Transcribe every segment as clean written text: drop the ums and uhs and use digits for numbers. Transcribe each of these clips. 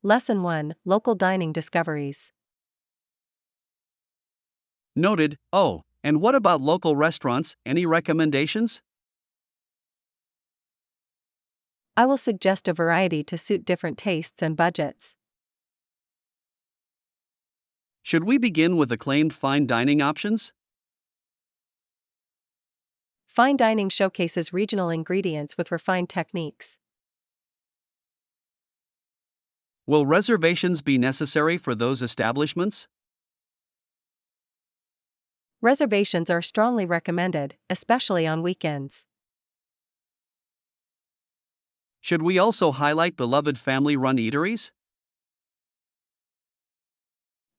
Lesson 1, Local Dining Discoveries. Noted. Oh, and what about local restaurants? Any recommendations? I will suggest a variety to suit different tastes and budgets. Should we begin with acclaimed fine dining options? Fine dining showcases regional ingredients with refined techniques. Will reservations be necessary for those establishments? Reservations are strongly recommended, especially on weekends. Should we also highlight beloved family-run eateries?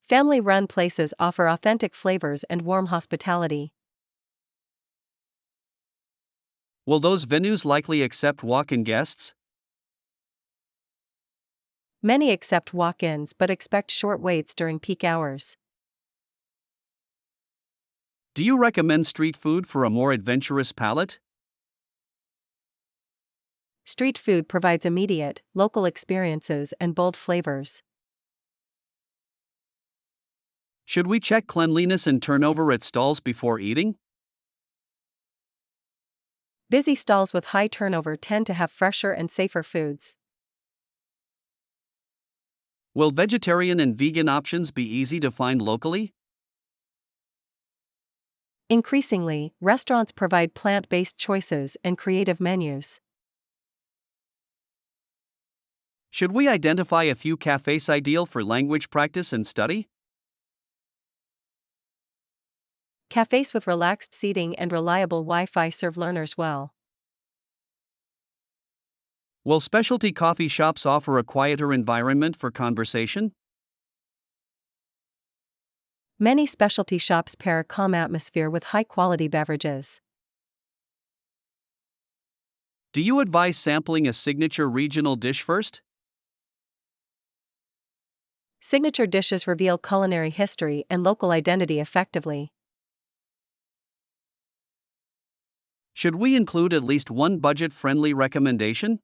Family-run places offer authentic flavors and warm hospitality. Will those venues likely accept walk-in guests? Many accept walk-ins but expect short waits during peak hours. Do you recommend street food for a more adventurous palate? Street food provides immediate, local experiences and bold flavors. Should we check cleanliness and turnover at stalls before eating? Busy stalls with high turnover tend to have fresher and safer foods. Will vegetarian and vegan options be easy to find locally? Increasingly, restaurants provide plant-based choices and creative menus. Should we identify a few cafes ideal for language practice and study? Cafes with relaxed seating and reliable Wi-Fi serve learners well. Will specialty coffee shops offer a quieter environment for conversation? Many specialty shops pair a calm atmosphere with high-quality beverages. Do you advise sampling a signature regional dish first? Signature dishes reveal culinary history and local identity effectively. Should we include at least one budget-friendly recommendation?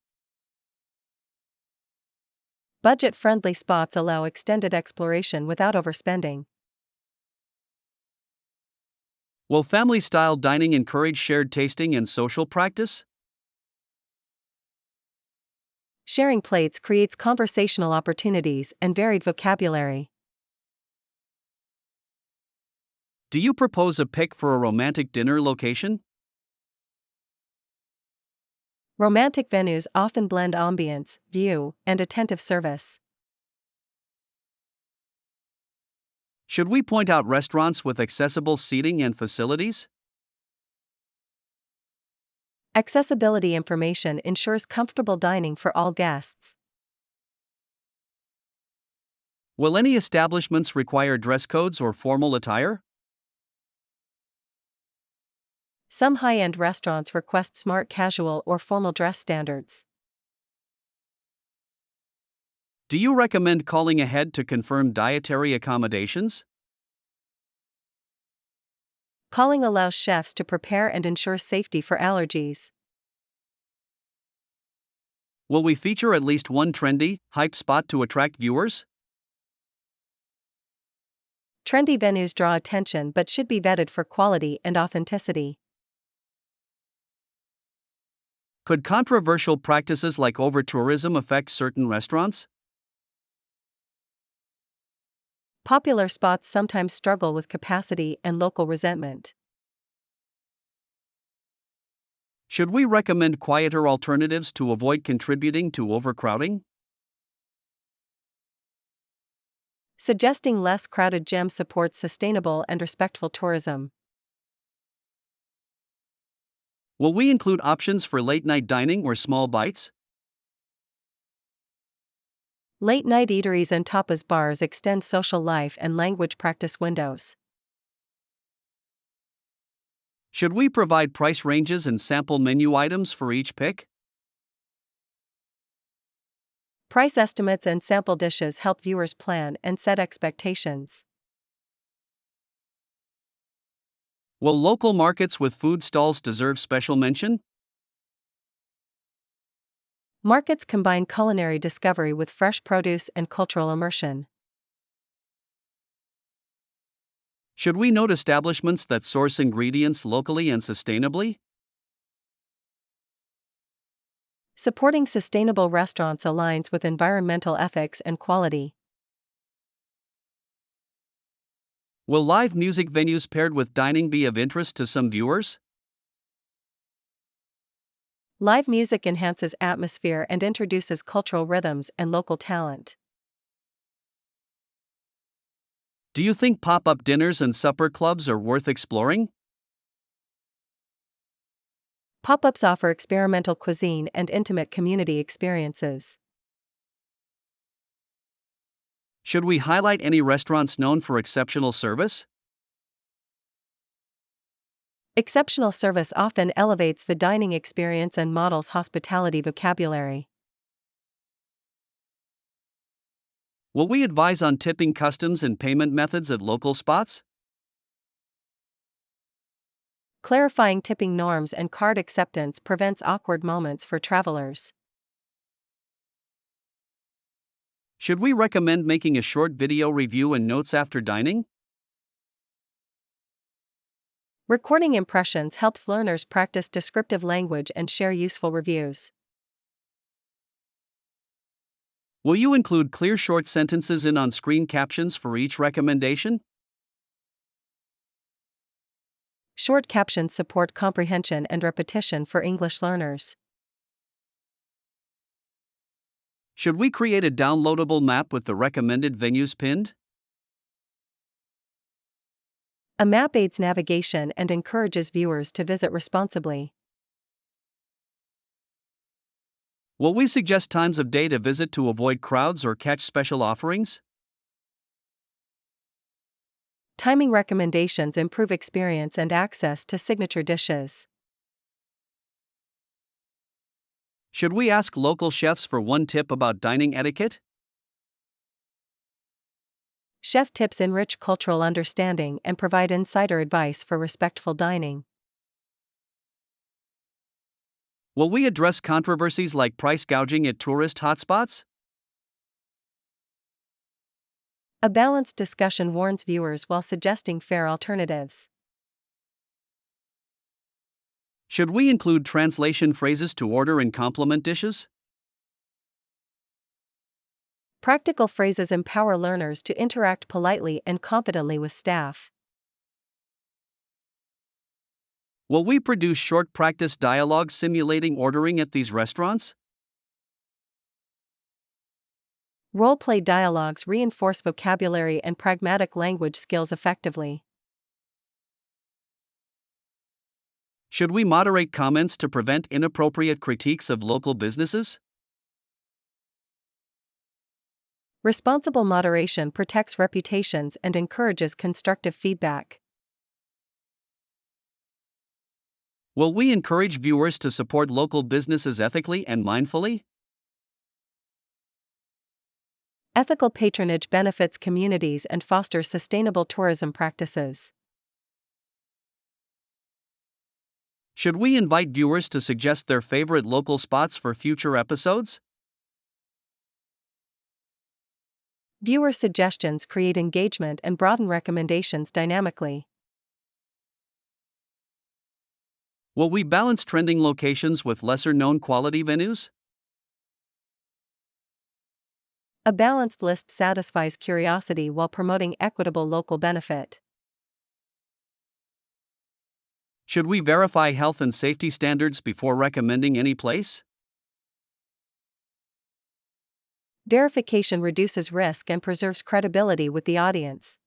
Budget-friendly spots allow extended exploration without overspending. Will family-style dining encourage shared tasting and social practice? Sharing plates creates conversational opportunities and varied vocabulary. Do you propose a pick for a romantic dinner location? Romantic venues often blend ambience, view, and attentive service. Should we point out restaurants with accessible seating and facilities? Accessibility information ensures comfortable dining for all guests. Will any establishments require dress codes or formal attire? Some high-end restaurants request smart casual or formal dress standards. Do you recommend calling ahead to confirm dietary accommodations? Calling allows chefs to prepare and ensure safety for allergies. Will we feature at least one trendy, hyped spot to attract viewers? Trendy venues draw attention but should be vetted for quality and authenticity. Could controversial practices like over-tourism affect certain restaurants? Popular spots sometimes struggle with capacity and local resentment. Should we recommend quieter alternatives to avoid contributing to overcrowding? Suggesting less crowded gyms supports sustainable and respectful tourism. Will we include options for late-night dining or small bites? Late-night eateries and tapas bars extend social life and language practice windows. Should we provide price ranges and sample menu items for each pick? Price estimates and sample dishes help viewers plan and set expectations. Will local markets with food stalls deserve special mention? Markets combine culinary discovery with fresh produce and cultural immersion. Should we note establishments that source ingredients locally and sustainably? Supporting sustainable restaurants aligns with environmental ethics and quality. Will live music venues paired with dining be of interest to some viewers? Live music enhances atmosphere and introduces cultural rhythms and local talent. Do you think pop-up dinners and supper clubs are worth exploring? Pop-ups offer experimental cuisine and intimate community experiences. Should we highlight any restaurants known for exceptional service? Exceptional service often elevates the dining experience and models hospitality vocabulary. Will we advise on tipping customs and payment methods at local spots? Clarifying tipping norms and card acceptance prevents awkward moments for travelers. Should we recommend making a short video review and notes after dining? Recording impressions helps learners practice descriptive language and share useful reviews. Will you include clear short sentences in on-screen captions for each recommendation? Short captions support comprehension and repetition for English learners. Should we create a downloadable map with the recommended venues pinned? A map aids navigation and encourages viewers to visit responsibly. Will we suggest times of day to visit to avoid crowds or catch special offerings? Timing recommendations improve experience and access to signature dishes. Should we ask local chefs for one tip about dining etiquette? Chef tips enrich cultural understanding and provide insider advice for respectful dining. Will we address controversies like price gouging at tourist hotspots? A balanced discussion warns viewers while suggesting fair alternatives. Should we include translation phrases to order and complement dishes? Practical phrases empower learners to interact politely and confidently with staff. Will we produce short practice dialogues simulating ordering at these restaurants? Role-play dialogues reinforce vocabulary and pragmatic language skills effectively. Should we moderate comments to prevent inappropriate critiques of local businesses? Responsible moderation protects reputations and encourages constructive feedback. Will we encourage viewers to support local businesses ethically and mindfully? Ethical patronage benefits communities and fosters sustainable tourism practices. Should we invite viewers to suggest their favorite local spots for future episodes? Viewer suggestions create engagement and broaden recommendations dynamically. Will we balance trending locations with lesser-known quality venues? A balanced list satisfies curiosity while promoting equitable local benefit. Should we verify health and safety standards before recommending any place? Verification reduces risk and preserves credibility with the audience.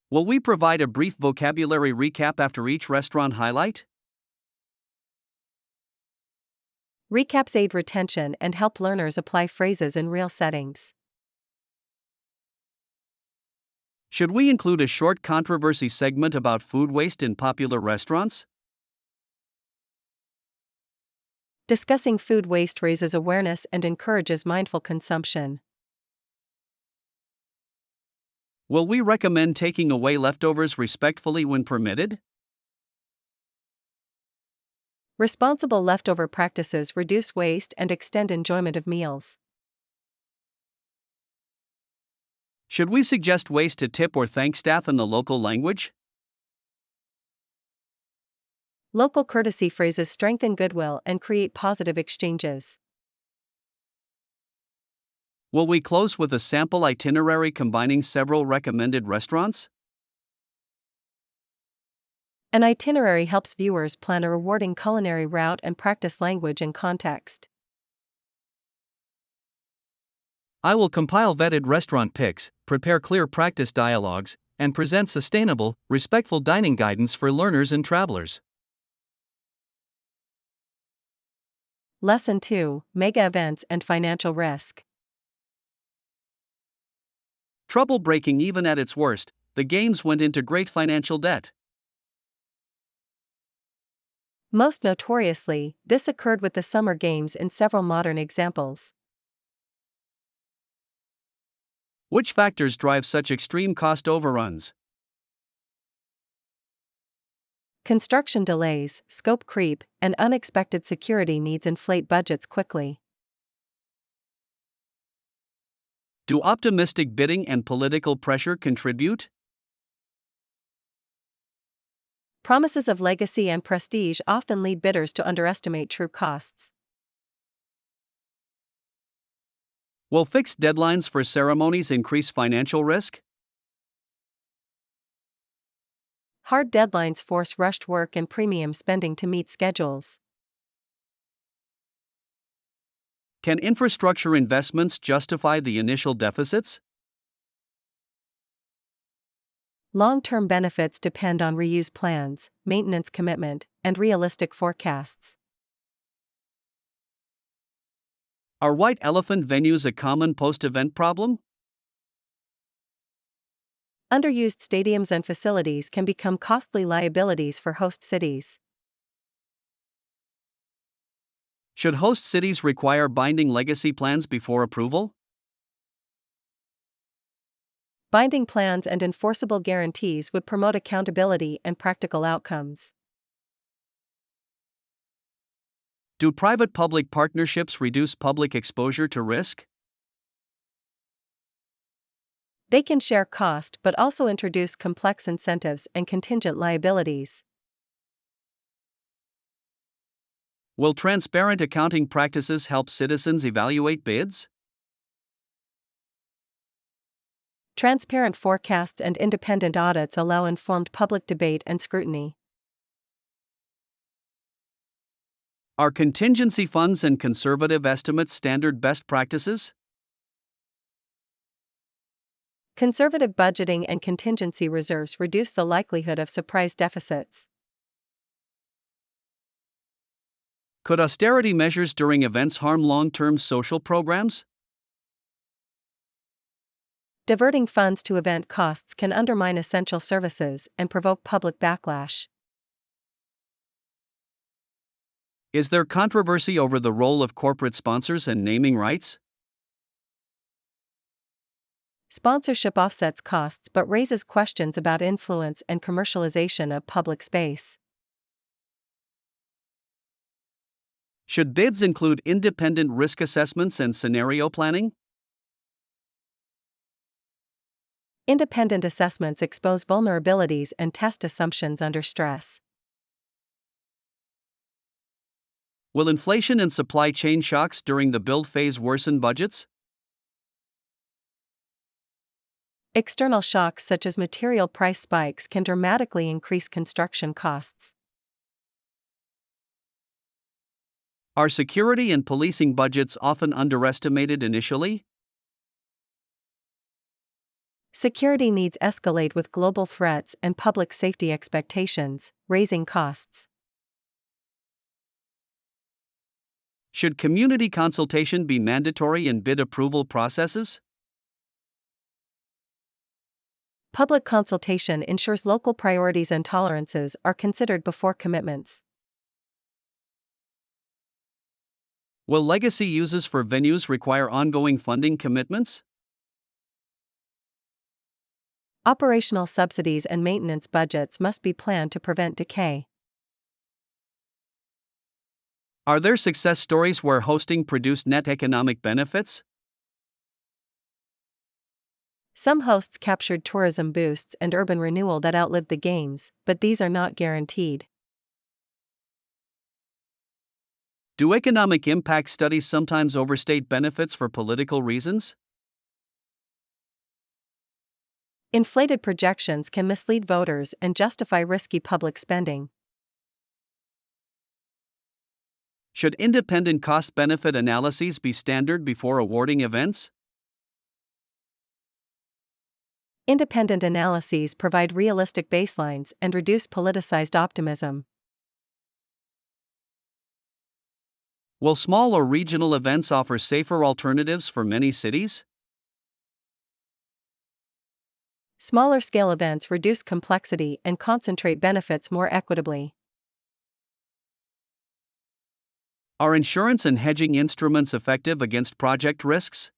Will we provide a brief vocabulary recap after each restaurant highlight? Recaps aid retention and help learners apply phrases in real settings. Should we include a short controversy segment about food waste in popular restaurants? Discussing food waste raises awareness and encourages mindful consumption. Will we recommend taking away leftovers respectfully when permitted? Responsible leftover practices reduce waste and extend enjoyment of meals. Should we suggest ways to tip or thank staff in the local language? Local courtesy phrases strengthen goodwill and create positive exchanges. Will we close with a sample itinerary combining several recommended restaurants? An itinerary helps viewers plan a rewarding culinary route and practice language in context. I will compile vetted restaurant picks, prepare clear practice dialogues, and present sustainable, respectful dining guidance for learners and travelers. Lesson 2: Mega events and financial risk. Trouble breaking even at its worst, the games went into great financial debt. Most notoriously, this occurred with the Summer Games in several modern examples. Which factors drive such extreme cost overruns? Construction delays, scope creep, and unexpected security needs inflate budgets quickly. Do optimistic bidding and political pressure contribute? Promises of legacy and prestige often lead bidders to underestimate true costs. Will fixed deadlines for ceremonies increase financial risk? Hard deadlines force rushed work and premium spending to meet schedules. Can infrastructure investments justify the initial deficits? Long-term benefits depend on reuse plans, maintenance commitment, and realistic forecasts. Are white elephant venues a common post-event problem? Underused stadiums and facilities can become costly liabilities for host cities. Should host cities require binding legacy plans before approval? Binding plans and enforceable guarantees would promote accountability and practical outcomes. Do private-public partnerships reduce public exposure to risk? They can share cost but also introduce complex incentives and contingent liabilities. Will transparent accounting practices help citizens evaluate bids? Transparent forecasts and independent audits allow informed public debate and scrutiny. Are contingency funds and conservative estimates standard best practices? Conservative budgeting and contingency reserves reduce the likelihood of surprise deficits. Could austerity measures during events harm long-term social programs? Diverting funds to event costs can undermine essential services and provoke public backlash. Is there controversy over the role of corporate sponsors and naming rights? Sponsorship offsets costs but raises questions about influence and commercialization of public space. Should bids include independent risk assessments and scenario planning? Independent assessments expose vulnerabilities and test assumptions under stress. Will inflation and supply chain shocks during the build phase worsen budgets? External shocks such as material price spikes can dramatically increase construction costs. Are security and policing budgets often underestimated initially? Security needs escalate with global threats and public safety expectations, raising costs. Should community consultation be mandatory in bid approval processes? Public consultation ensures local priorities and tolerances are considered before commitments. Will legacy uses for venues require ongoing funding commitments? Operational subsidies and maintenance budgets must be planned to prevent decay. Are there success stories where hosting produced net economic benefits? Some hosts captured tourism boosts and urban renewal that outlived the games, but these are not guaranteed. Do economic impact studies sometimes overstate benefits for political reasons? Inflated projections can mislead voters and justify risky public spending. Should independent cost-benefit analyses be standard before awarding events? Independent analyses provide realistic baselines and reduce politicized optimism. Will small or regional events offer safer alternatives for many cities? Smaller scale events reduce complexity and concentrate benefits more equitably. Are insurance and hedging instruments effective against project risks?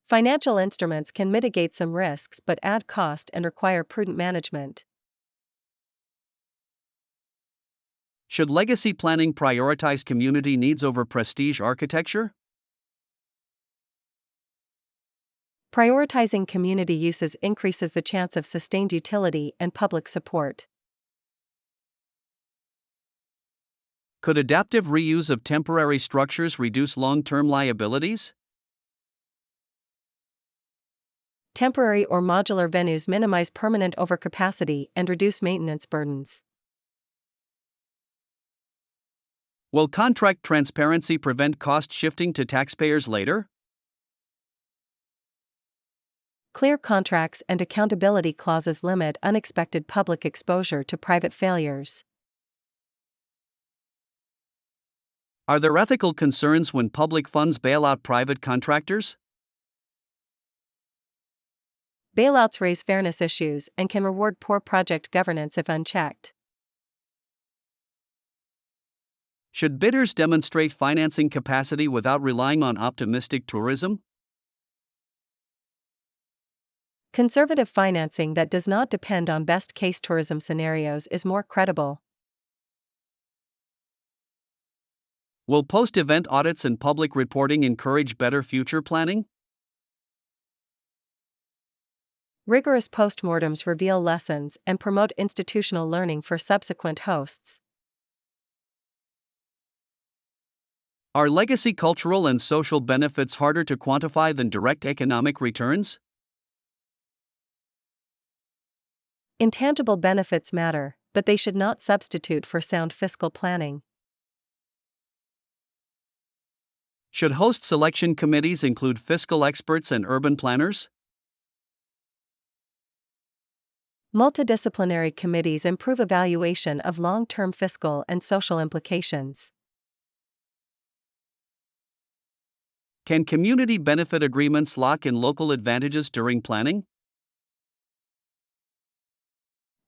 Financial instruments can mitigate some risks but add cost and require prudent management. Should legacy planning prioritize community needs over prestige architecture? Prioritizing community uses increases the chance of sustained utility and public support. Could adaptive reuse of temporary structures reduce long-term liabilities? Temporary or modular venues minimize permanent overcapacity and reduce maintenance burdens. Will contract transparency prevent cost shifting to taxpayers later? Clear contracts and accountability clauses limit unexpected public exposure to private failures. Are there ethical concerns when public funds bail out private contractors? Bailouts raise fairness issues and can reward poor project governance if unchecked. Should bidders demonstrate financing capacity without relying on optimistic tourism? Conservative financing that does not depend on best-case tourism scenarios is more credible. Will post-event audits and public reporting encourage better future planning? Rigorous postmortems reveal lessons and promote institutional learning for subsequent hosts. Are legacy cultural and social benefits harder to quantify than direct economic returns? Intangible benefits matter, but they should not substitute for sound fiscal planning. Should host selection committees include fiscal experts and urban planners? Multidisciplinary committees improve evaluation of long-term fiscal and social implications. Can community benefit agreements lock in local advantages during planning?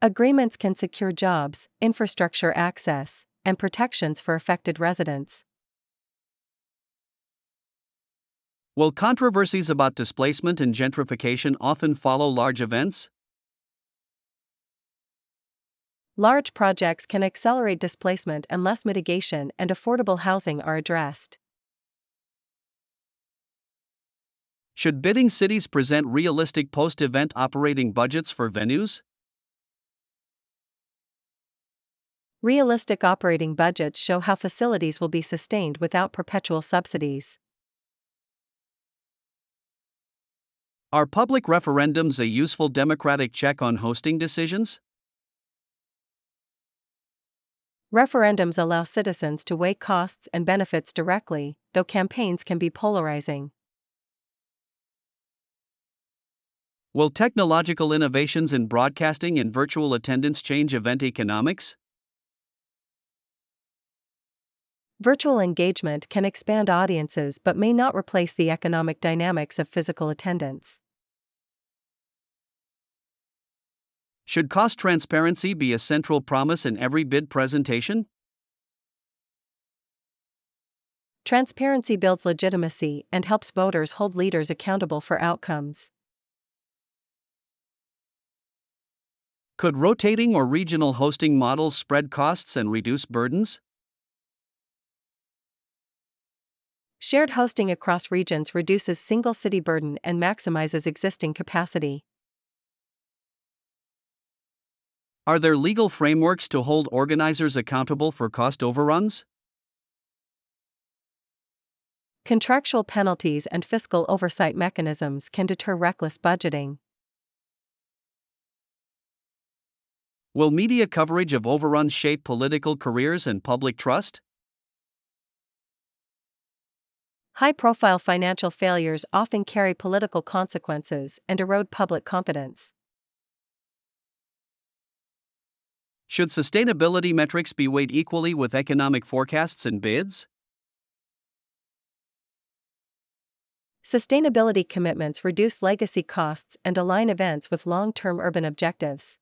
Agreements can secure jobs, infrastructure access, and protections for affected residents. Will controversies about displacement and gentrification often follow large events? Large projects can accelerate displacement unless mitigation and affordable housing are addressed. Should bidding cities present realistic post-event operating budgets for venues? Realistic operating budgets show how facilities will be sustained without perpetual subsidies. Are public referendums a useful democratic check on hosting decisions? Referendums allow citizens to weigh costs and benefits directly, though campaigns can be polarizing. Will technological innovations in broadcasting and virtual attendance change event economics? Virtual engagement can expand audiences but may not replace the economic dynamics of physical attendance. Should cost transparency be a central promise in every bid presentation? Transparency builds legitimacy and helps voters hold leaders accountable for outcomes. Could rotating or regional hosting models spread costs and reduce burdens? Shared hosting across regions reduces single city burden and maximizes existing capacity. Are there legal frameworks to hold organizers accountable for cost overruns? Contractual penalties and fiscal oversight mechanisms can deter reckless budgeting. Will media coverage of overruns shape political careers and public trust? High-profile financial failures often carry political consequences and erode public confidence. Should sustainability metrics be weighed equally with economic forecasts and bids? Sustainability commitments reduce legacy costs and align events with long-term urban objectives.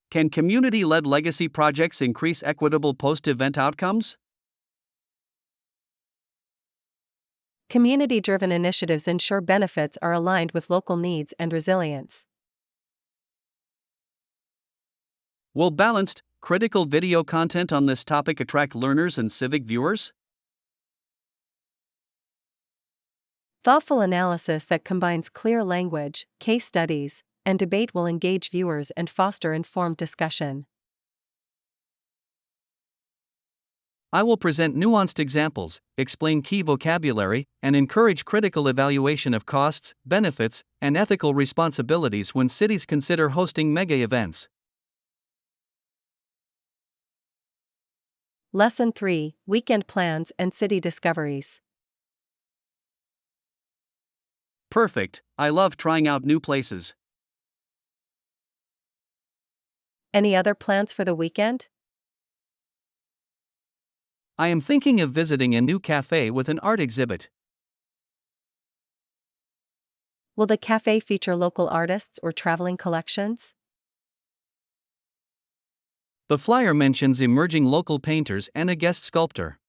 Can community-led legacy projects increase equitable post-event outcomes? Community-driven initiatives ensure benefits are aligned with local needs and resilience. Will balanced, critical video content on this topic attract learners and civic viewers? Thoughtful analysis that combines clear language, case studies, and debate will engage viewers and foster informed discussion. I will present nuanced examples, explain key vocabulary, and encourage critical evaluation of costs, benefits, and ethical responsibilities when cities consider hosting mega events. Lesson 3: Weekend Plans and City Discoveries. Perfect, I love trying out new places. Any other plans for the weekend? I am thinking of visiting a new cafe with an art exhibit. Will the cafe feature local artists or traveling collections? The flyer mentions emerging local painters and a guest sculptor.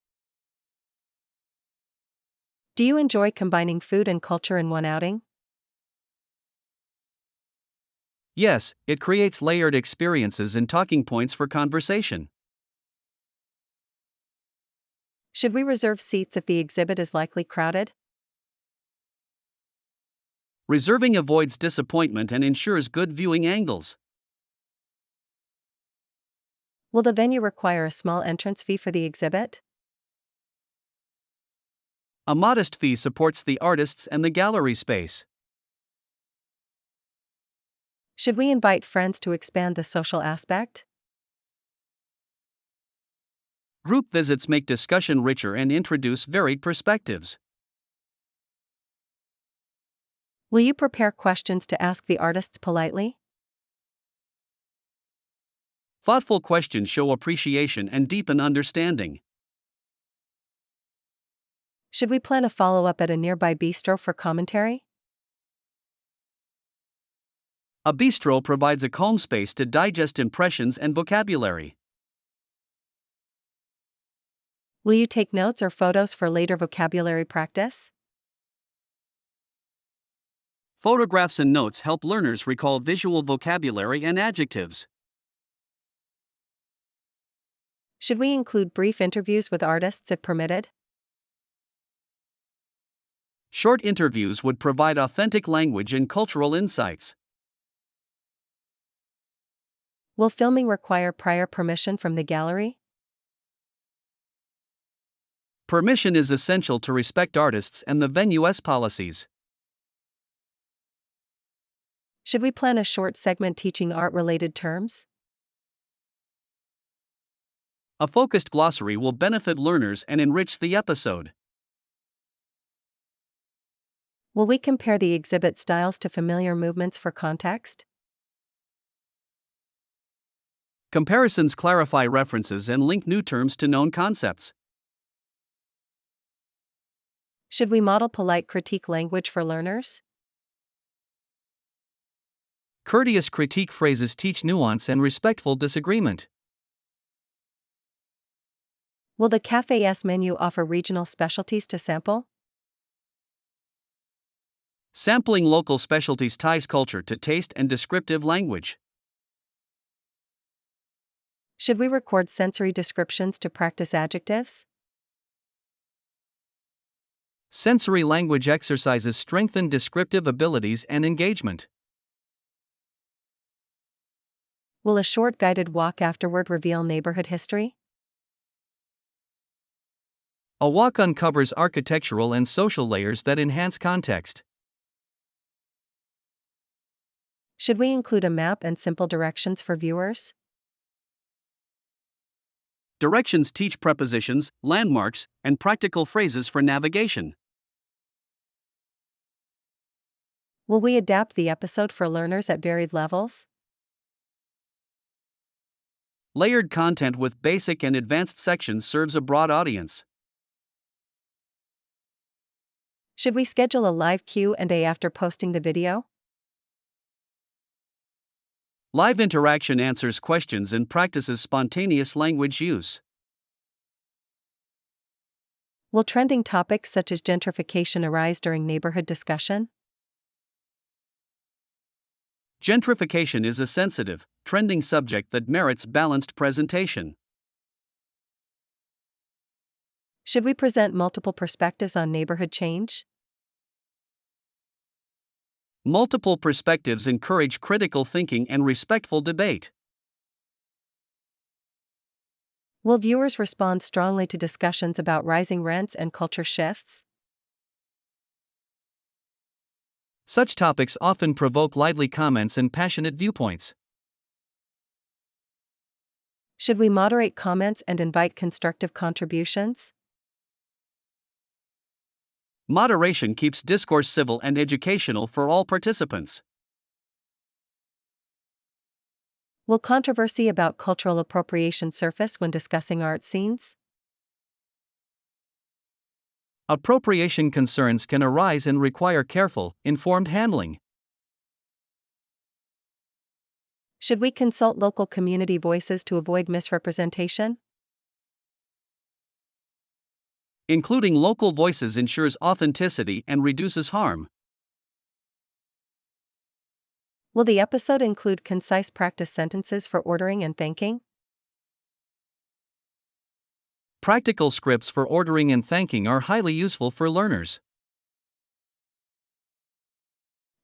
Do you enjoy combining food and culture in one outing? Yes, it creates layered experiences and talking points for conversation. Should we reserve seats if the exhibit is likely crowded? Reserving avoids disappointment and ensures good viewing angles. Will the venue require a small entrance fee for the exhibit? A modest fee supports the artists and the gallery space. Should we invite friends to expand the social aspect? Group visits make discussion richer and introduce varied perspectives. Will you prepare questions to ask the artists politely? Thoughtful questions show appreciation and deepen understanding. Should we plan a follow-up at a nearby bistro for commentary? A bistro provides a calm space to digest impressions and vocabulary. Will you take notes or photos for later vocabulary practice? Photographs and notes help learners recall visual vocabulary and adjectives. Should we include brief interviews with artists if permitted? Short interviews would provide authentic language and cultural insights. Will filming require prior permission from the gallery? Permission is essential to respect artists and the venue's policies. Should we plan a short segment teaching art-related terms? A focused glossary will benefit learners and enrich the episode. Will we compare the exhibit styles to familiar movements for context? Comparisons clarify references and link new terms to known concepts. Should we model polite critique language for learners? Courteous critique phrases teach nuance and respectful disagreement. Will the cafe's menu offer regional specialties to sample? Sampling local specialties ties culture to taste and descriptive language. Should we record sensory descriptions to practice adjectives? Sensory language exercises strengthen descriptive abilities and engagement. Will a short guided walk afterward reveal neighborhood history? A walk uncovers architectural and social layers that enhance context. Should we include a map and simple directions for viewers? Directions teach prepositions, landmarks, and practical phrases for navigation. Will we adapt the episode for learners at varied levels? Layered content with basic and advanced sections serves a broad audience. Should we schedule a live Q&A after posting the video? Live interaction answers questions and practices spontaneous language use. Will trending topics such as gentrification arise during neighborhood discussion? Gentrification is a sensitive, trending subject that merits balanced presentation. Should we present multiple perspectives on neighborhood change? Multiple perspectives encourage critical thinking and respectful debate. Will viewers respond strongly to discussions about rising rents and culture shifts? Such topics often provoke lively comments and passionate viewpoints. Should we moderate comments and invite constructive contributions? Moderation keeps discourse civil and educational for all participants. Will controversy about cultural appropriation surface when discussing art scenes? Appropriation concerns can arise and require careful, informed handling. Should we consult local community voices to avoid misrepresentation? Including local voices ensures authenticity and reduces harm. Will the episode include concise practice sentences for ordering and thanking? Practical scripts for ordering and thanking are highly useful for learners.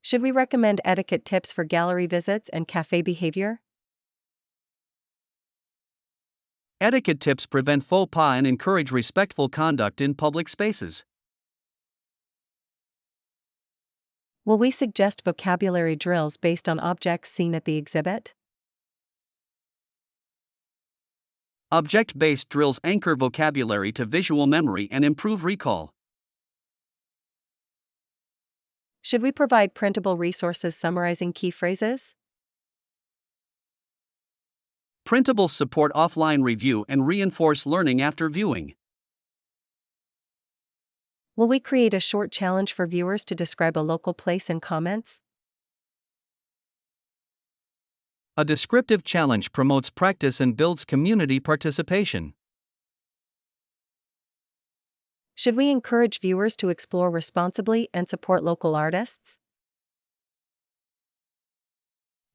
Should we recommend etiquette tips for gallery visits and cafe behavior? Etiquette tips prevent faux pas and encourage respectful conduct in public spaces. Will we suggest vocabulary drills based on objects seen at the exhibit? Object-based drills anchor vocabulary to visual memory and improve recall. Should we provide printable resources summarizing key phrases? Printables support offline review and reinforce learning after viewing. Will we create a short challenge for viewers to describe a local place in comments? A descriptive challenge promotes practice and builds community participation. Should we encourage viewers to explore responsibly and support local artists?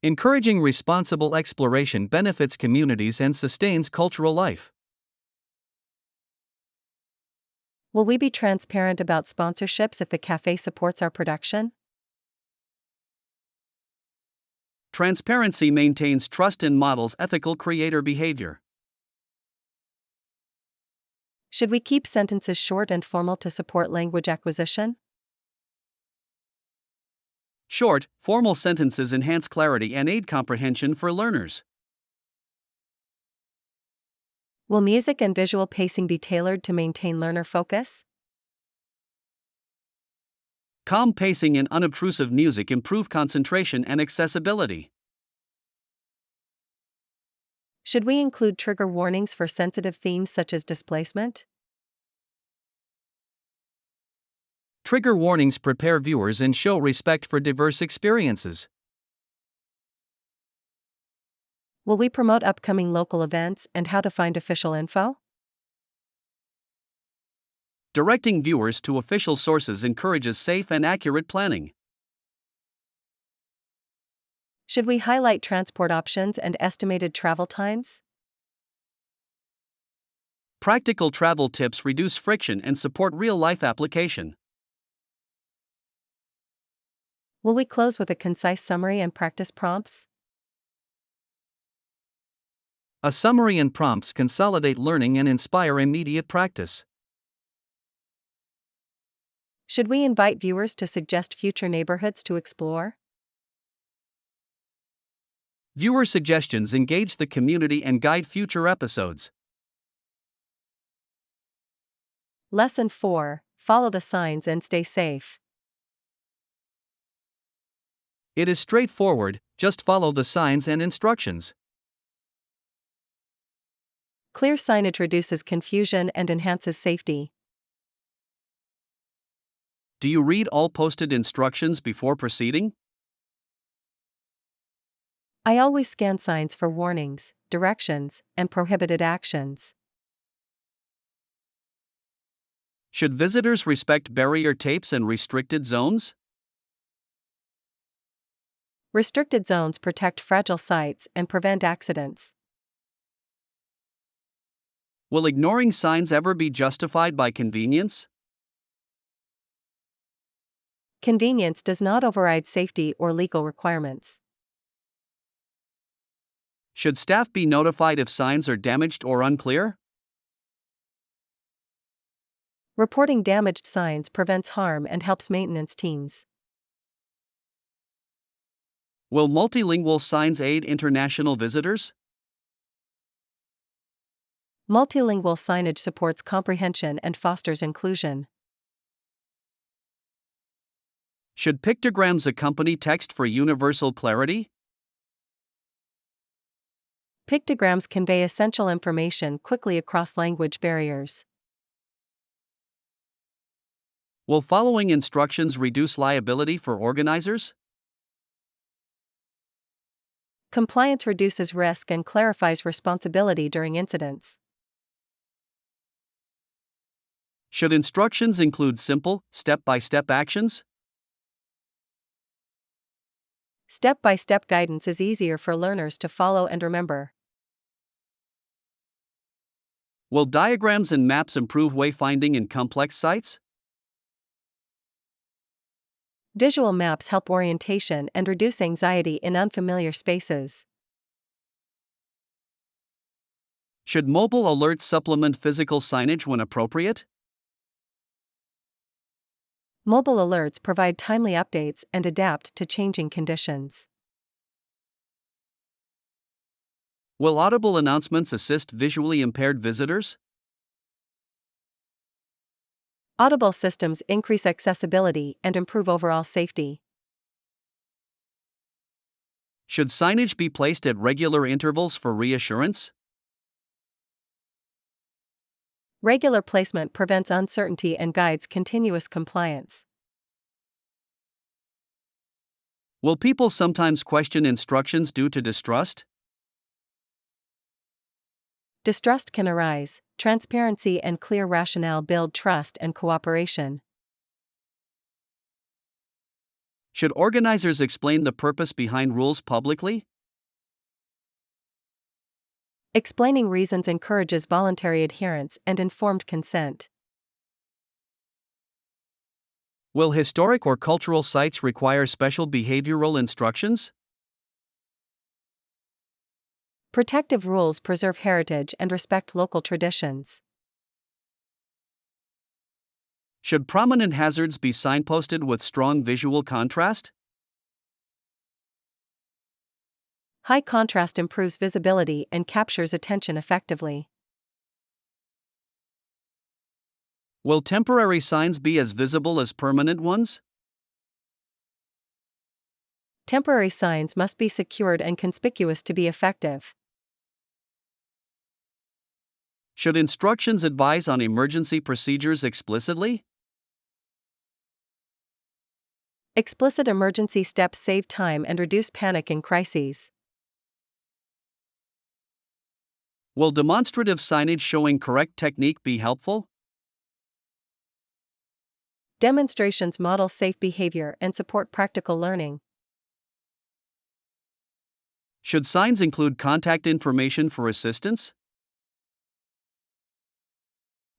Encouraging responsible exploration benefits communities and sustains cultural life. Will we be transparent about sponsorships if the cafe supports our production? Transparency maintains trust and models ethical creator behavior. Should we keep sentences short and formal to support language acquisition? Short, formal sentences enhance clarity and aid comprehension for learners. Will music and visual pacing be tailored to maintain learner focus? Calm pacing and unobtrusive music improve concentration and accessibility. Should we include trigger warnings for sensitive themes such as displacement? Trigger warnings prepare viewers and show respect for diverse experiences. Will we promote upcoming local events and how to find official info? Directing viewers to official sources encourages safe and accurate planning. Should we highlight transport options and estimated travel times? Practical travel tips reduce friction and support real-life application. Will we close with a concise summary and practice prompts? A summary and prompts consolidate learning and inspire immediate practice. Should we invite viewers to suggest future neighborhoods to explore? Viewer suggestions engage the community and guide future episodes. Lesson 4: Follow the signs and stay safe. It is straightforward, just follow the signs and instructions. Clear signage reduces confusion and enhances safety. Do you read all posted instructions before proceeding? I always scan signs for warnings, directions, and prohibited actions. Should visitors respect barrier tapes and restricted zones? Restricted zones protect fragile sites and prevent accidents. Will ignoring signs ever be justified by convenience? Convenience does not override safety or legal requirements. Should staff be notified if signs are damaged or unclear? Reporting damaged signs prevents harm and helps maintenance teams. Will multilingual signs aid international visitors? Multilingual signage supports comprehension and fosters inclusion. Should pictograms accompany text for universal clarity? Pictograms convey essential information quickly across language barriers. Will following instructions reduce liability for organizers? Compliance reduces risk and clarifies responsibility during incidents. Should instructions include simple, step-by-step actions? Step-by-step guidance is easier for learners to follow and remember. Will diagrams and maps improve wayfinding in complex sites? Visual maps help orientation and reduce anxiety in unfamiliar spaces. Should mobile alerts supplement physical signage when appropriate? Mobile alerts provide timely updates and adapt to changing conditions. Will audible announcements assist visually impaired visitors? Audible systems increase accessibility and improve overall safety. Should signage be placed at regular intervals for reassurance? Regular placement prevents uncertainty and guides continuous compliance. Will people sometimes question instructions due to distrust? Distrust can arise. Transparency and clear rationale build trust and cooperation. Should organizers explain the purpose behind rules publicly? Explaining reasons encourages voluntary adherence and informed consent. Will historic or cultural sites require special behavioral instructions? Protective rules preserve heritage and respect local traditions. Should prominent hazards be signposted with strong visual contrast? High contrast improves visibility and captures attention effectively. Will temporary signs be as visible as permanent ones? Temporary signs must be secured and conspicuous to be effective. Should instructions advise on emergency procedures explicitly? Explicit emergency steps save time and reduce panic in crises. Will demonstrative signage showing correct technique be helpful? Demonstrations model safe behavior and support practical learning. Should signs include contact information for assistance?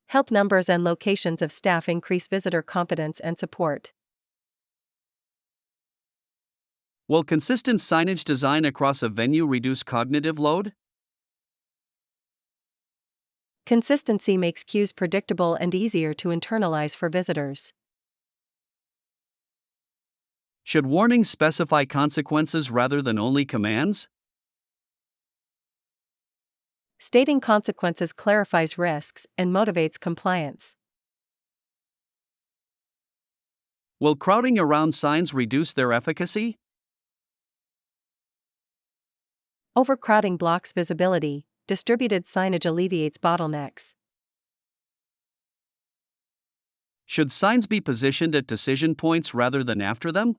Help numbers and locations of staff increase visitor confidence and support. Will consistent signage design across a venue reduce cognitive load? Consistency makes cues predictable and easier to internalize for visitors. Should warnings specify consequences rather than only commands? Stating consequences clarifies risks and motivates compliance. Will crowding around signs reduce their efficacy? Overcrowding blocks visibility, distributed signage alleviates bottlenecks. Should signs be positioned at decision points rather than after them?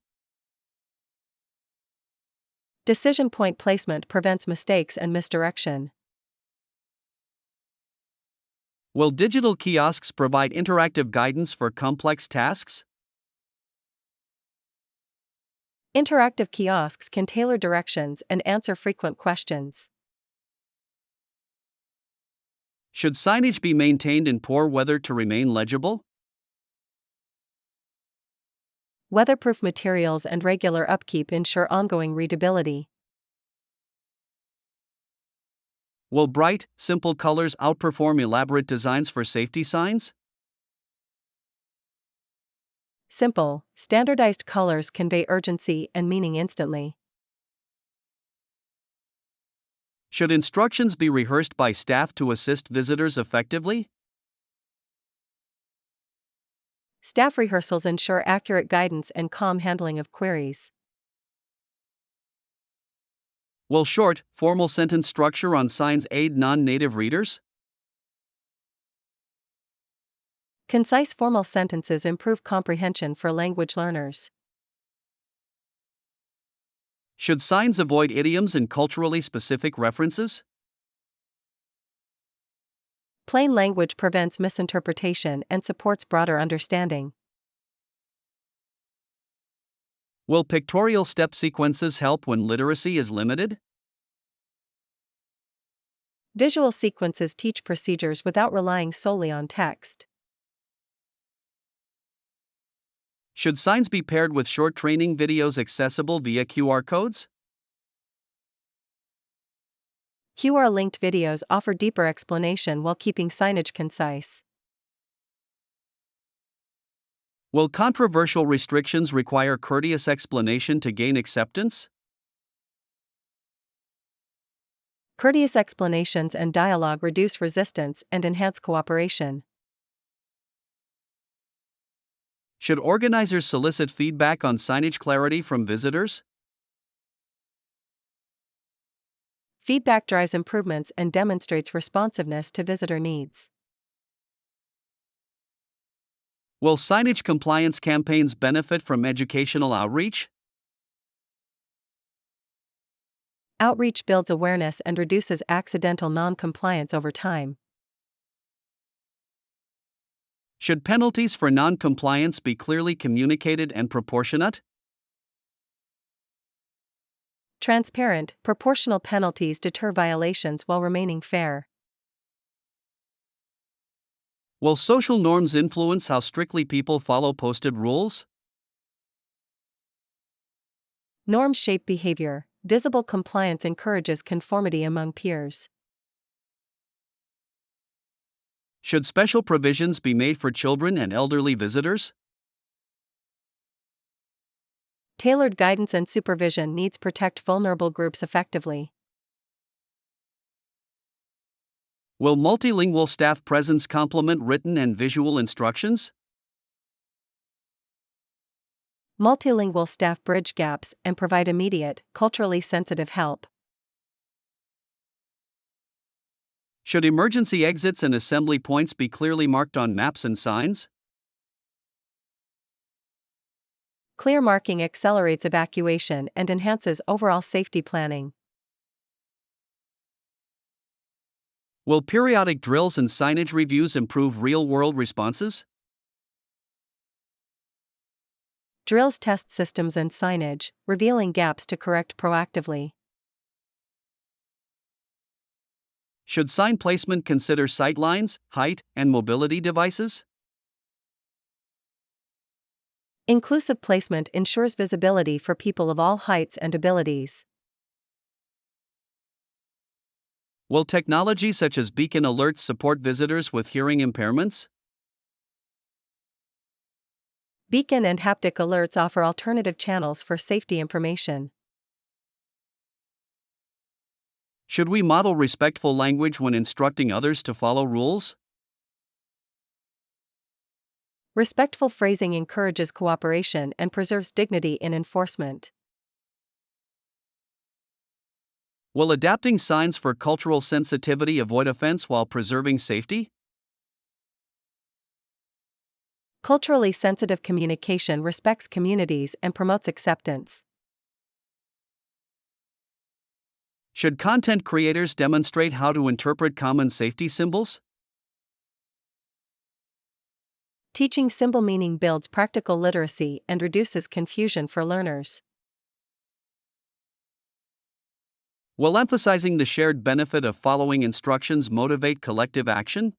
Decision point placement prevents mistakes and misdirection. Will digital kiosks provide interactive guidance for complex tasks? Interactive kiosks can tailor directions and answer frequent questions. Should signage be maintained in poor weather to remain legible? Weatherproof materials and regular upkeep ensure ongoing readability. Will bright, simple colors outperform elaborate designs for safety signs? Simple, standardized colors convey urgency and meaning instantly. Should instructions be rehearsed by staff to assist visitors effectively? Staff rehearsals ensure accurate guidance and calm handling of queries. Will short, formal sentence structure on signs aid non-native readers? Concise formal sentences improve comprehension for language learners. Should signs avoid idioms and culturally specific references? Plain language prevents misinterpretation and supports broader understanding. Will pictorial step sequences help when literacy is limited? Visual sequences teach procedures without relying solely on text. Should signs be paired with short training videos accessible via QR codes? QR-linked videos offer deeper explanation while keeping signage concise. Will controversial restrictions require courteous explanation to gain acceptance? Courteous explanations and dialogue reduce resistance and enhance cooperation. Should organizers solicit feedback on signage clarity from visitors? Feedback drives improvements and demonstrates responsiveness to visitor needs. Will signage compliance campaigns benefit from educational outreach? Outreach builds awareness and reduces accidental non-compliance over time. Should penalties for non-compliance be clearly communicated and proportionate? Transparent, proportional penalties deter violations while remaining fair. Will social norms influence how strictly people follow posted rules? Norms shape behavior. Visible compliance encourages conformity among peers. Should special provisions be made for children and elderly visitors? Tailored guidance and supervision needs protect vulnerable groups effectively. Will multilingual staff presence complement written and visual instructions? Multilingual staff bridge gaps and provide immediate, culturally sensitive help. Should emergency exits and assembly points be clearly marked on maps and signs? Clear marking accelerates evacuation and enhances overall safety planning. Will periodic drills and signage reviews improve real-world responses? Drills test systems and signage, revealing gaps to correct proactively. Should sign placement consider sight lines, height, and mobility devices? Inclusive placement ensures visibility for people of all heights and abilities. Will technology such as beacon alerts support visitors with hearing impairments? Beacon and haptic alerts offer alternative channels for safety information. Should we model respectful language when instructing others to follow rules? Respectful phrasing encourages cooperation and preserves dignity in enforcement. Will adapting signs for cultural sensitivity avoid offense while preserving safety? Culturally sensitive communication respects communities and promotes acceptance. Should content creators demonstrate how to interpret common safety symbols? Teaching symbol meaning builds practical literacy and reduces confusion for learners. Will emphasizing the shared benefit of following instructions motivate collective action?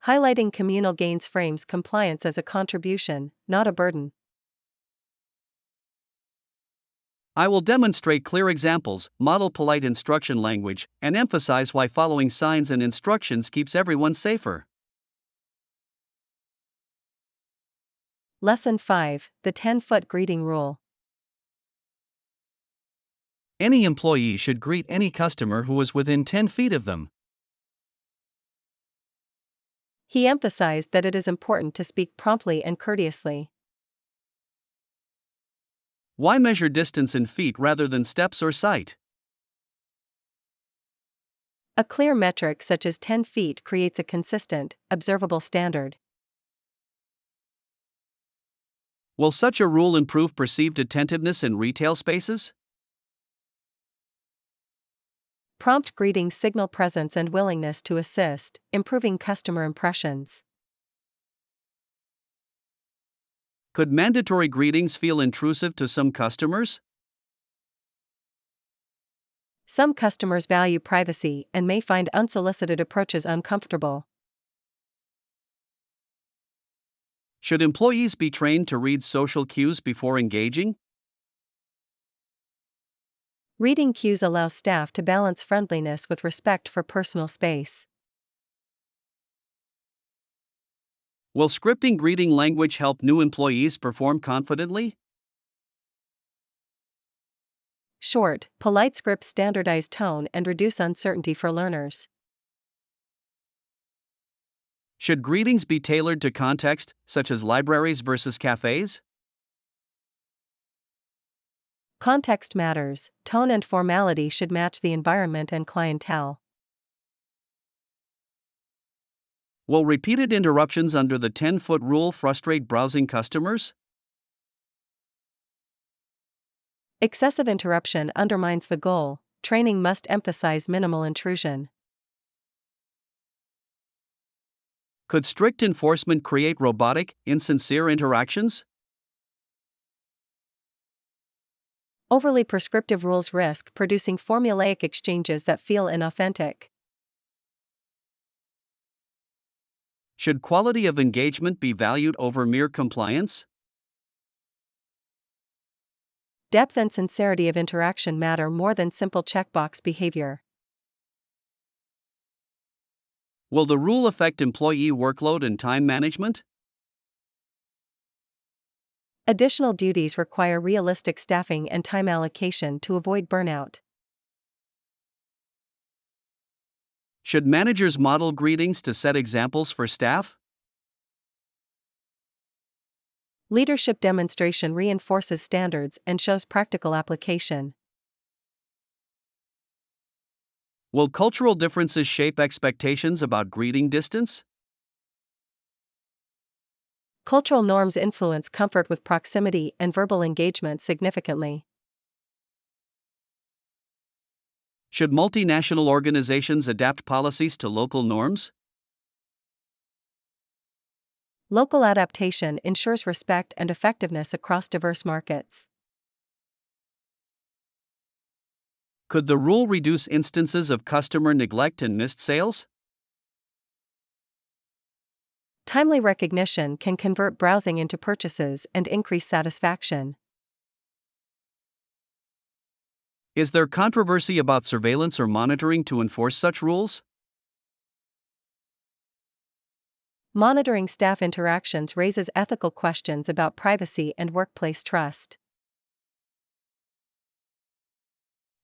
Highlighting communal gains frames compliance as a contribution, not a burden. I will demonstrate clear examples, model polite instruction language, and emphasize why following signs and instructions keeps everyone safer. Lesson 5: The 10-foot greeting rule. Any employee should greet any customer who is within 10 feet of them. He emphasized that it is important to speak promptly and courteously. Why measure distance in feet rather than steps or sight? A clear metric such as 10 feet creates a consistent, observable standard. Will such a rule improve perceived attentiveness in retail spaces? Prompt greetings signal presence and willingness to assist, improving customer impressions. Could mandatory greetings feel intrusive to some customers? Some customers value privacy and may find unsolicited approaches uncomfortable. Should employees be trained to read social cues before engaging? Reading cues allows staff to balance friendliness with respect for personal space. Will scripting greeting language help new employees perform confidently? Short, polite scripts standardize tone and reduce uncertainty for learners. Should greetings be tailored to context, such as libraries versus cafes? Context matters, tone and formality should match the environment and clientele. Will repeated interruptions under the 10-foot rule frustrate browsing customers? Excessive interruption undermines the goal. Training must emphasize minimal intrusion. Could strict enforcement create robotic, insincere interactions? Overly prescriptive rules risk producing formulaic exchanges that feel inauthentic. Should quality of engagement be valued over mere compliance? Depth and sincerity of interaction matter more than simple checkbox behavior. Will the rule affect employee workload and time management? Additional duties require realistic staffing and time allocation to avoid burnout. Should managers model greetings to set examples for staff? Leadership demonstration reinforces standards and shows practical application. Will cultural differences shape expectations about greeting distance? Cultural norms influence comfort with proximity and verbal engagement significantly. Should multinational organizations adapt policies to local norms? Local adaptation ensures respect and effectiveness across diverse markets. Could the rule reduce instances of customer neglect and missed sales? Timely recognition can convert browsing into purchases and increase satisfaction. Is there controversy about surveillance or monitoring to enforce such rules? Monitoring staff interactions raises ethical questions about privacy and workplace trust.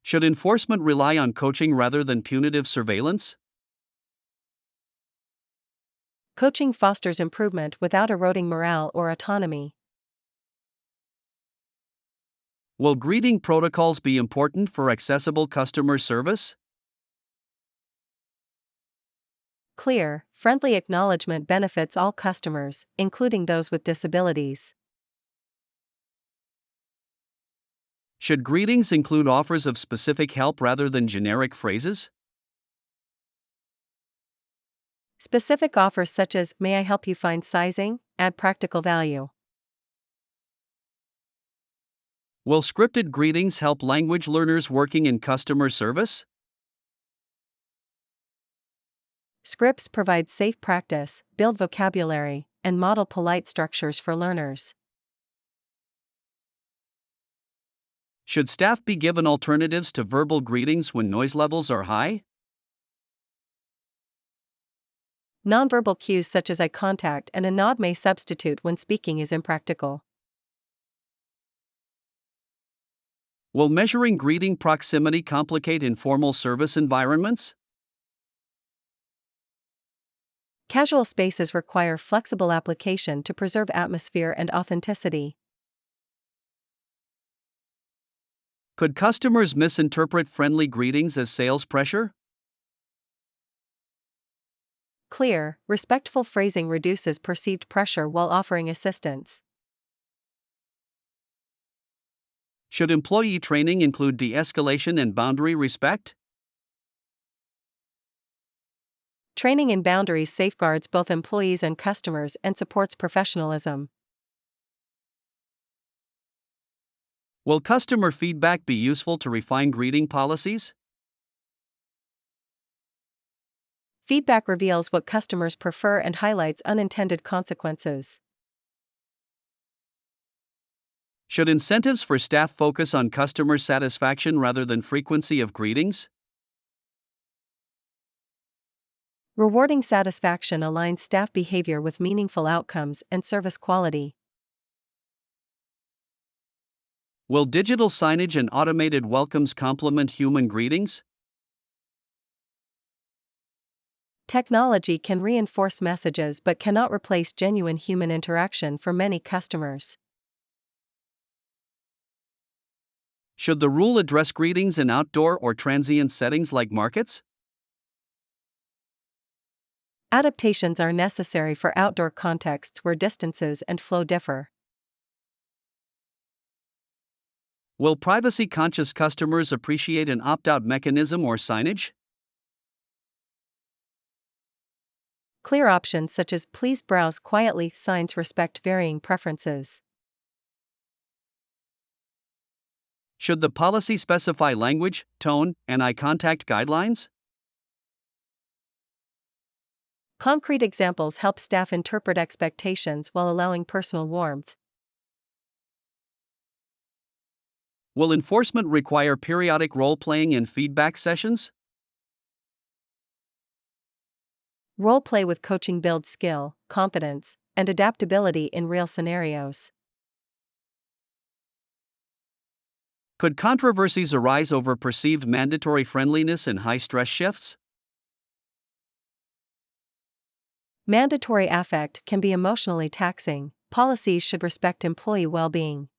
Should enforcement rely on coaching rather than punitive surveillance? Coaching fosters improvement without eroding morale or autonomy. Will greeting protocols be important for accessible customer service? Clear, friendly acknowledgement benefits all customers, including those with disabilities. Should greetings include offers of specific help rather than generic phrases? Specific offers such as, "May I help you find sizing?" add practical value. Will scripted greetings help language learners working in customer service? Scripts provide safe practice, build vocabulary, and model polite structures for learners. Should staff be given alternatives to verbal greetings when noise levels are high? Nonverbal cues such as eye contact and a nod may substitute when speaking is impractical. Will measuring greeting proximity complicate informal service environments? Casual spaces require flexible application to preserve atmosphere and authenticity. Could customers misinterpret friendly greetings as sales pressure? Clear, respectful phrasing reduces perceived pressure while offering assistance. Should employee training include de-escalation and boundary respect? Training in boundaries safeguards both employees and customers and supports professionalism. Will customer feedback be useful to refine greeting policies? Feedback reveals what customers prefer and highlights unintended consequences. Should incentives for staff focus on customer satisfaction rather than frequency of greetings? Rewarding satisfaction aligns staff behavior with meaningful outcomes and service quality. Will digital signage and automated welcomes complement human greetings? Technology can reinforce messages but cannot replace genuine human interaction for many customers. Should the rule address greetings in outdoor or transient settings like markets? Adaptations are necessary for outdoor contexts where distances and flow differ. Will privacy-conscious customers appreciate an opt-out mechanism or signage? Clear options such as "Please browse quietly" signs respect varying preferences. Should the policy specify language, tone, and eye contact guidelines? Concrete examples help staff interpret expectations while allowing personal warmth. Will enforcement require periodic role-playing and feedback sessions? Role play with coaching builds skill, confidence, and adaptability in real scenarios. Could controversies arise over perceived mandatory friendliness in high-stress shifts? Mandatory affect can be emotionally taxing. Policies should respect employee well-being.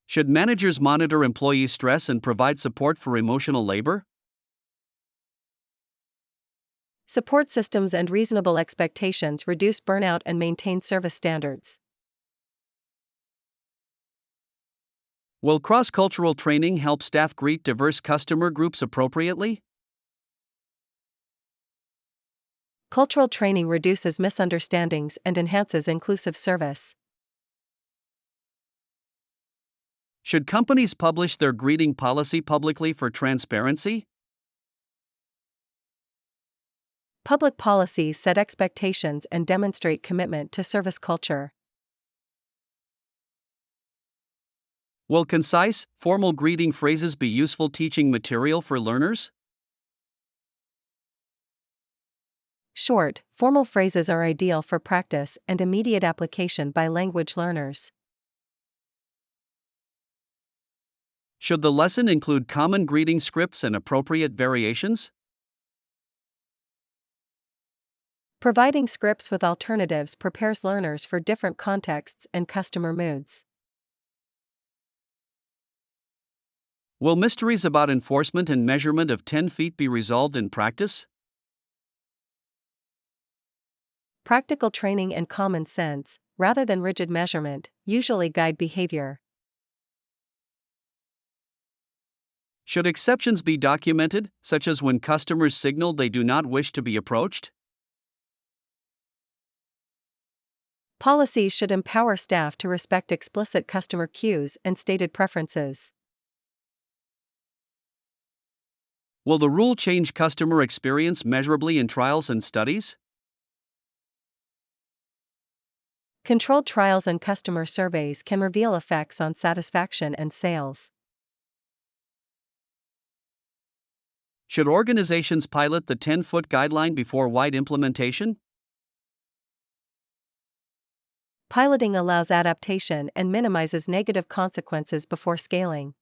Should managers monitor employee stress and provide support for emotional labor? Support systems and reasonable expectations reduce burnout and maintain service standards. Will cross-cultural training help staff greet diverse customer groups appropriately? Cultural training reduces misunderstandings and enhances inclusive service. Should companies publish their greeting policy publicly for transparency? Public policies set expectations and demonstrate commitment to service culture. Will concise, formal greeting phrases be useful teaching material for learners? Short, formal phrases are ideal for practice and immediate application by language learners. Should the lesson include common greeting scripts and appropriate variations? Providing scripts with alternatives prepares learners for different contexts and customer moods. Will mysteries about enforcement and measurement of 10 feet be resolved in practice? Practical training and common sense, rather than rigid measurement, usually guide behavior. Should exceptions be documented, such as when customers signal they do not wish to be approached? Policies should empower staff to respect explicit customer cues and stated preferences. Will the rule change customer experience measurably in trials and studies? Controlled trials and customer surveys can reveal effects on satisfaction and sales. Should organizations pilot the 10-foot guideline before wide implementation? Piloting allows adaptation and minimizes negative consequences before scaling.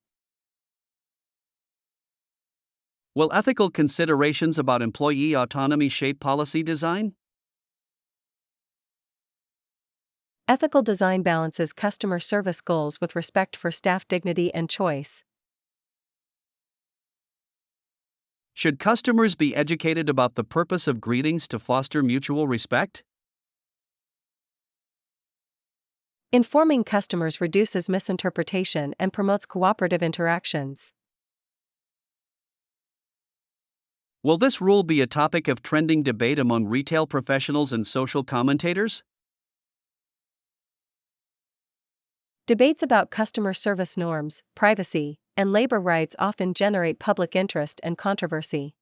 Will ethical considerations about employee autonomy shape policy design? Ethical design balances customer service goals with respect for staff dignity and choice. Should customers be educated about the purpose of greetings to foster mutual respect? Informing customers reduces misinterpretation and promotes cooperative interactions. Will this rule be a topic of trending debate among retail professionals and social commentators? Debates about customer service norms, privacy, and labor rights often generate public interest and controversy.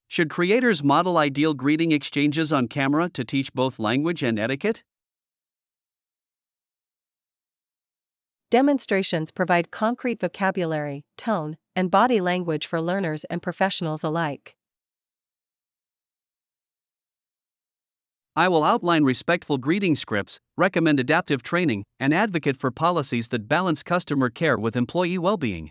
Should creators model ideal greeting exchanges on camera to teach both language and etiquette? Demonstrations provide concrete vocabulary, tone, and body language for learners and professionals alike. I will outline respectful greeting scripts, recommend adaptive training, and advocate for policies that balance customer care with employee well-being.